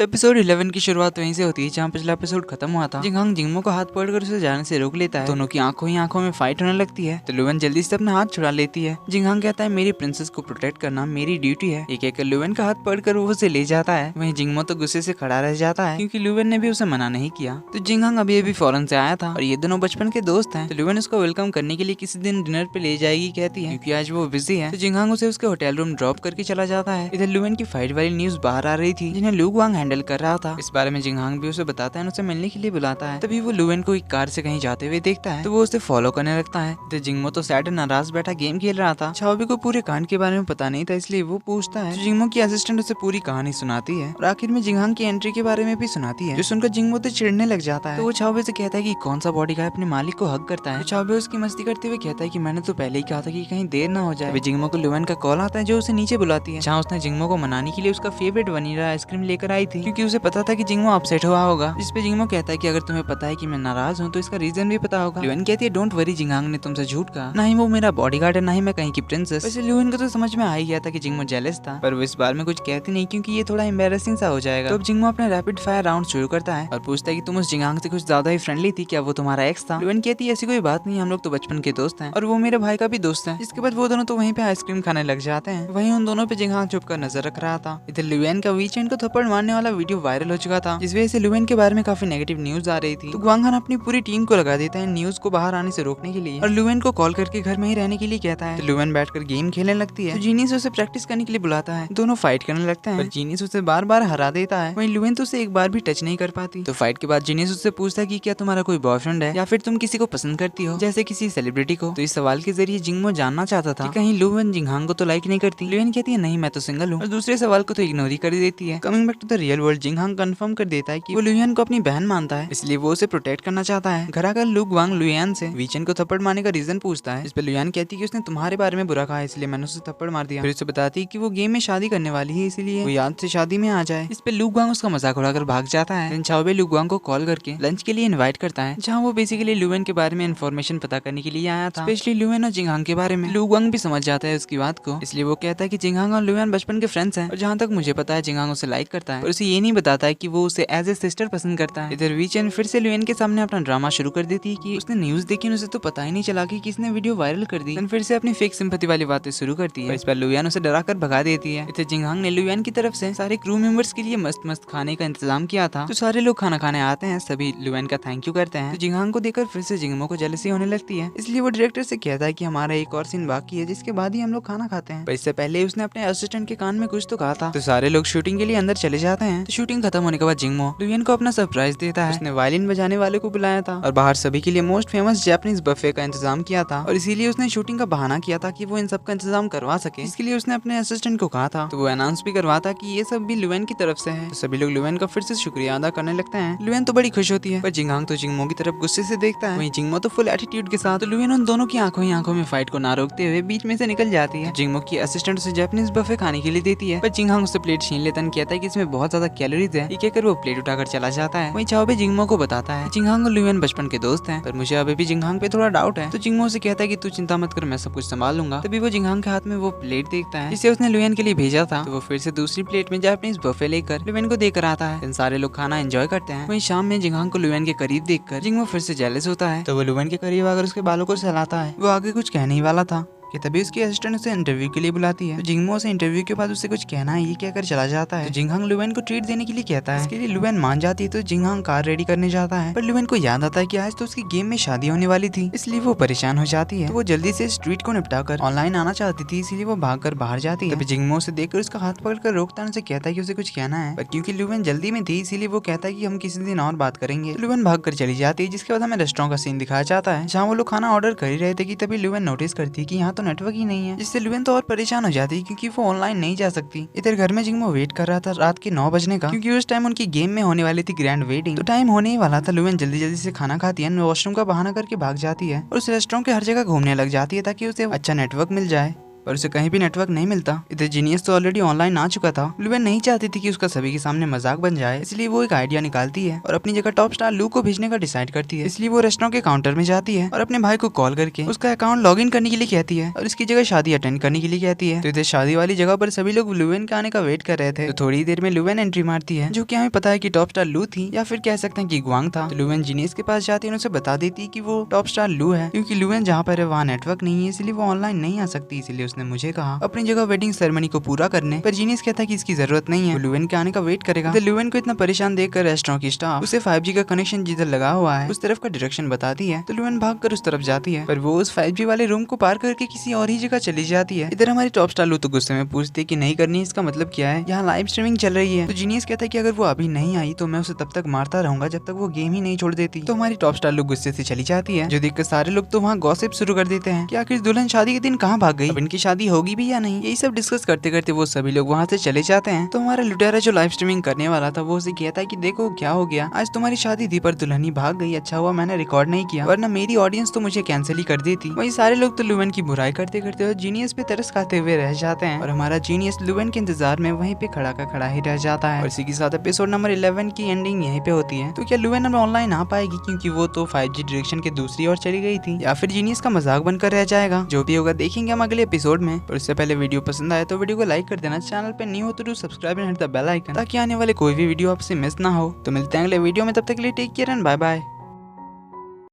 तो एपिसोड 11 की शुरुआत वहीं से होती है जहाँ पिछला एपिसोड खत्म हुआ था। जिंगहांग जिंगमो को हाथ पकड़कर उसे जाने से रोक लेता है। दोनों की आंखों ही आंखों में फाइट होने लगती है तो लुवेन जल्दी से अपना हाथ छुड़ा लेती है। जिंगहांग कहता है मेरी प्रिंसेस को प्रोटेक्ट करना मेरी ड्यूटी है। ये कहकर लुवेन का हाथ पकड़कर वो उसे ले जाता है। वहीं जिंगमो तो गुस्से से खड़ा रह जाता है क्योंकि लुवेन ने भी उसे मना नहीं किया। तो जिंगहांग अभी फॉरेन से आया था और ये दोनों बचपन के दोस्त हैं। तो लुवेन उसको वेलकम करने के लिए किसी दिन डिनर पे ले जाएगी कहती है क्योंकि आज वो बिजी है। तो जिंगहांग उसे उसके होटल रूम ड्रॉप करके चला जाता है। इधर लुवेन की फाइट वाली न्यूज बाहर आ रही थी जिन्हें लू वांग हैंडल कर रहा था। इस बारे में जिंगहांग भी उसे बताता है, उसे मिलने के लिए बुलाता है। तभी वो लुवेन को एक कार से कहीं जाते हुए देखता है तो वो उसे फॉलो करने लगता है। तो जिंगमो तो सैड नाराज बैठा गेम खेल रहा था। छाओबी को पूरे कांड के बारे में पता नहीं था इसलिए वो पूछता है। जिंगमो की असिस्टेंट उसे पूरी कहानी सुनाती है और आखिर में जिंगहांग की एंट्री के बारे में भी सुनाती है जो सुनकर जिंगमो तो चिढ़ने लग जाता है। तो वो छाओबी से कहता है कि कौन सा बॉडीगार्ड अपने मालिक को हक करता है। छाओबी उसकी मस्ती करते हुए कहता है कि मैंने तो पहले ही कहा था कि कहीं देर ना हो जाए। जिंगमो को लुवेन का कॉल आता है जो उसे नीचे बुलाती है जहाँ उसने जिंगमो को मनाने के लिए उसका फेवरेट वनीला आइसक्रीम लेकर आई थी क्योंकि उसे पता था कि जिंगमो अपसेट हुआ होगा। जिस पे जिंगमो कहता है कि अगर तुम्हें पता है कि मैं नाराज हूँ तो इसका रीजन भी पता होगा। लुवेन कहती है डोंट वरी, जिंगहांग ने तुमसे झूठ कहा, ना ही वो मेरा बॉडीगार्ड है ना ही मैं कहीं की प्रिंसेस। वैसे लुवेन को तो समझ में आ ही गया था कि जिंगमो जेलस था पर वो इस बार में कुछ कहती नहीं क्योंकि ये थोड़ा एम्बैरेसिंग सा हो जाएगा। तो अब जिंगमो अपने रैपिड फायर राउंड शुरू करता है और पूछता है कि तुम उस जिंगहांग से कुछ ज्यादा ही फ्रेंडली थी, क्या वो तुम्हारा एक्स था? लुवेन कहती है ऐसी कोई बात नहीं, हम लोग तो बचपन के दोस्त हैं और वो मेरे भाई का भी दोस्त है। इसके बाद वो दोनों तो वहीं पे आइसक्रीम खाने लग जाते हैं। वहीं उन दोनों पे जिंगहांग चुप कर नजर रख रहा था। इधर लुवेन का वीचेंड को थप्पड़ मारने वाला वीडियो वायरल हो चुका था जिस वजह से लुवेन के बारे में काफी नेगेटिव न्यूज आ रही थी। तो ग्वांगहान अपनी पूरी टीम को लगा देता है न्यूज को बाहर आने से रोकने के लिए और लुवेन को कॉल करके घर में ही रहने के लिए कहता है। तो लुवेन बैठकर गेम खेलने लगती है। तो जीनियस उसे प्रैक्टिस करने के लिए बुलाता है। दोनों फाइट करने लगते हैं पर जीनियस उसे बार बार हरा देता है। वहीं लुवेन तो उसे एक बार भी टच नहीं कर पाती। तो फाइट के बाद जीनियस उससे पूछता है कि क्या तुम्हारा कोई बॉयफ्रेंड है या फिर तुम किसी को पसंद करती हो जैसे किसी सेलिब्रिटी को। तो इस सवाल के जरिए जिंगमो जानना चाहता था कि कहीं लुवेन जिंगहांग को तो लाइक नहीं करती। लुवेन कहती है नहीं मैं तो सिंगल हूँ और दूसरे सवाल को तो इग्नोर ही कर देती है। Coming back to the real world, जिंगहांग कंफर्म कर देता है कि वो लुवेन को अपनी बहन मानता है इसलिए वो उसे प्रोटेक्ट करना चाहता है। घर आकर लू ग्वांग लुयान से वीचेन को थप्पड़ मारने का रीजन पूछता है। इस पर लुयान कहती है कि उसने तुम्हारे बारे में बुरा कहा इसलिए मैंने उसे थप्पड़ मार दिया। फिर उसे बताती है कि वो गेम में शादी करने वाली है इसलिए वो याद से शादी में आ जाए। इस पे लू ग्वांग उसका मजाक उड़ाकर भाग जाता है। देन छाओबे लू ग्वांग को कॉल करके लंच के लिए इनवाइट करता है जहाँ वो बेसिकली लुवेन के बारे में इन्फॉर्मेशन पता करने के लिए आया था, स्पेशली लुवेन और जिंगहांग के बारे में। लू ग्वांग भी समझ जाता है उसकी बात को इसलिए वो कहता है कि जिंगहांग और लुवेन बचपन के फ्रेंड्स हैं और जहाँ तक मुझे पता है जिंगहांग उसे लाइक करता है और उसे ये नहीं बताता है कि वो उसे एज ए सिस्टर पसंद करता है। इधर वीचेन फिर से लुवेन के सामने अपना ड्रामा शुरू कर देती है कि उसने न्यूज देखी उसे तो पता ही नहीं चला कि किसने वीडियो वायरल कर दी। फिर से अपनी फेक सिंपैथी वाली बातें शुरू करती है। इस पर लुयान उसे डराकर भगा देती है। इधर जिंगहांग ने लुयान की तरफ से सारे क्रू मेंबर्स के लिए मस्त मस्त खाने का इंतजाम किया था तो सारे लोग खाना खाने आते हैं, सभी लुयान का थैंक यू करते हैं। तो जिंगहांग को देखकर फिर से जिंगमो को जेलसी होने लगती है इसलिए वो डायरेक्टर से कहता है कि हमारा एक और सीन बाकी है जिसके बाद ही हम लोग खाना खाते हैं। पर इससे पहले उसने अपने असिस्टेंट के कान में कुछ तो कहा था। तो सारे लोग शूटिंग के लिए अंदर चले जाते हैं। तो शूटिंग खत्म होने के बाद जिंगमो लुयान को अपना सरप्राइज देता है। उसने वायलिन बजाने वाले को बुलाया था और बाहर सभी के लिए मोस्ट फेमस जापानीज बफे का इंतजाम किया था और इसीलिए उसने शूटिंग का बहाना किया था कि वो इन सब का इंतजाम करवा सके। इसके लिए उसने अपने असिस्टेंट को कहा था। तो वो अनाउंस भी करवाता कि ये सब भी लुवेन की तरफ से है। तो सभी लोग लुवेन का फिर से शुक्रिया अदा करने लगते हैं। लुवेन तो बड़ी खुश होती है पर जिंगहांग तो जिंगमो की तरफ गुस्से से देखता है। वहीं जिंगमो तो फुल एटीट्यूड के साथ तो लुवेन उन दोनों की आंखों ही आंखों में फाइट को ना रोकते हुए बीच में से निकल जाती है। जिंगमो की असिस्टेंट उसे जापानीज बफे खाने के लिए देती है पर जिंगहांग उससे प्लेट छीन लेता है, कहता है कि इसमें बहुत ज्यादा कैलोरीज है। ये कहकर वो प्लेट उठाकर चला जाता है। वहीं छाओबे जिंगमो को बताता है जिंगहांग और लुवेन बचपन के दोस्त हैं पर मुझे अभी भी जिंगहांग पे थोड़ा डाउट है। तो जिंगमो से कहता है कि तू चिंता मत कर, मैं सब कुछ संभाल लूंगा। तभी वो जिंगहांग के हाथ में वो प्लेट देखता है जिसे उसने लुवेन के लिए भेजा था। तो वो फिर से दूसरी प्लेट में जापानीज बफे लेकर लुवेन को देकर आता है। इन सारे लोग खाना एंजॉय करते हैं। वहीं शाम में जिंगहांग को लुवेन के करीब देखकर जिंगमो फिर से जेलस होता है। तो वो लुवेन के करीब आकर उसके बालों को सहलाता है। वो आगे कुछ कहने ही वाला था कि तभी उसकी असिस्टेंट उसे इंटरव्यू के लिए बुलाती है। तो जिंगमो से इंटरव्यू के बाद उससे कुछ कहना है ये कहकर चला जाता है। तो जिंगहांग लुवेन को ट्रीट देने के लिए कहता है। इसके लिए लुवेन मान जाती है। तो जिंगहांग कार रेडी करने जाता है पर लुवेन को याद आता है कि आज तो उसकी गेम में शादी होने वाली थी इसलिए वो परेशान हो जाती है। तो वो जल्दी से स्ट्रीट को निपटाकर ऑनलाइन आना चाहती थी इसलिए वो भागकर बाहर जाती है। तभी जिंगमो उसे देखकर उसका हाथ पकड़कर रोकता है, उसे कहता है कि उसे कुछ कहना है पर क्योंकि लुवेन जल्दी में थी इसीलिए वो कहता है कि हम किसी दिन और बात करेंगे। लुवेन भागकर चली जाती है जिसके बाद हमें रेस्टोरेंट का सीन दिखाया जाता है जहाँ वो लोग खाना ऑर्डर कर ही रहे थे कि तभी लुवेन नोटिस करती है कि यहाँ तो नेटवर्क ही नहीं है जिससे लुवेन तो और परेशान हो जाती है क्योंकि वो ऑनलाइन नहीं जा सकती। इधर घर में जिंगमो वेट कर रहा था रात के 9 बजने का क्योंकि उस टाइम उनकी गेम में होने वाली थी ग्रैंड वेडिंग। तो टाइम होने ही वाला था। लुवेन जल्दी जल्दी से खाना खाती है, वॉशरूम का बहाना करके भाग जाती है और उस रेस्टोरेंट के हर जगह घूमने लग जाती है ताकि उसे अच्छा नेटवर्क मिल जाए। पर उसे कहीं भी नेटवर्क नहीं मिलता। इधर जीनियस तो ऑलरेडी ऑनलाइन आ चुका था। लुवेन नहीं चाहती थी कि उसका सभी के सामने मजाक बन जाए, इसलिए वो एक आइडिया निकालती है और अपनी जगह टॉप स्टार लू को भेजने का डिसाइड करती है। इसलिए वो रेस्टोरेंट के काउंटर में जाती है और अपने भाई को कॉल करके उसका अकाउंट लॉग इन करने के लिए कहती है और इसकी जगह शादी अटेंड करने के लिए कहती है। तो इधर शादी वाली जगह पर सभी लोग लुवेन के आने का वेट कर रहे थे। तो थोड़ी देर में लुवेन एंट्री मारती है, जो कि हमें पता है कि टॉप स्टार लू थी या फिर कह सकते हैं कि ग्वांग था। तो लुवेन जीनियस के पास जाती है और उसे बता देती है कि वो टॉप स्टार लू है, क्योंकि लुवेन जहाँ पर है वहाँ नेटवर्क नहीं है, इसलिए वो ऑनलाइन नहीं आ सकती। इसलिए उसने मुझे कहा अपनी जगह वेडिंग सेरेमनी को पूरा करने, पर जीनियस कहता है कि इसकी जरूरत नहीं है, वो लुवेन के आने का वेट करेगा। तो लुवेन को इतना परेशान देखकर रेस्टोरेंट की स्टाफ उसे 5G का कनेक्शन जिधर लगा हुआ है उस तरफ का डायरेक्शन बताती है। तो लुवेन भागकर उस तरफ जाती है, पर वो उस 5G वाले रूम को पार करके किसी और ही जगह चली जाती है। इधर हमारी टॉप स्टार लू तो गुस्से में पूछती है कि नहीं करनी इसका मतलब क्या है, यहाँ लाइव स्ट्रीमिंग चल रही है। तो जीनियस कहता है कि अगर वो अभी नहीं आई तो मैं उसे तब तक मारता रहूंगा जब तक वो गेम ही नहीं छोड़ देती। तो हमारी टॉप स्टार लू गुस्से से चली जाती है, जो देखकर सारे लोग तो वहाँ गॉसिप शुरू कर देते हैं कि आखिर दुल्हन शादी के दिन कहाँ भाग गई, अब इनकी शादी होगी भी या नहीं। यही सब डिस्कस करते करते वो सभी लोग वहाँ से चले जाते हैं। तो हमारा लुटेरा जो लाइव स्ट्रीमिंग करने वाला था वो उसे कहता है कि देखो क्या हो गया, आज तुम्हारी शादी थी पर दुल्हन ही भाग गई, अच्छा हुआ मैंने रिकॉर्ड नहीं किया, वरना मेरी ऑडियंस तो मुझे कैंसिल ही कर देती। वही सारे लोग तो लुवेन की बुराई करते करते और जीनियस पे तरस खाते हुए रह जाते हैं और हमारा जीनियस लुवेन के इंतजार में वहीं पे खड़ा का खड़ा ही रह जाता है। और इसी के साथ एपिसोड नंबर 11 की एंडिंग यहीं पे होती है। तो क्या लुवेन अब ऑनलाइन आ पाएगी, क्योंकि वो तो 5G डायरेक्शन के दूसरी ओर चली गई थी, या फिर जीनियस का मजाक बनकर रह जाएगा? जो भी होगा देखेंगे हम अगले एपिसोड में। पर उससे पहले वीडियो पसंद आए तो वीडियो को लाइक कर देना, चैनल पे न्यू हो तो do subscribe and hit the bell icon, ताकि आने वाले कोई भी वीडियो आपसे मिस ना हो। तो मिलते हैं अगले वीडियो में, तब तक के लिए take care and bye bye.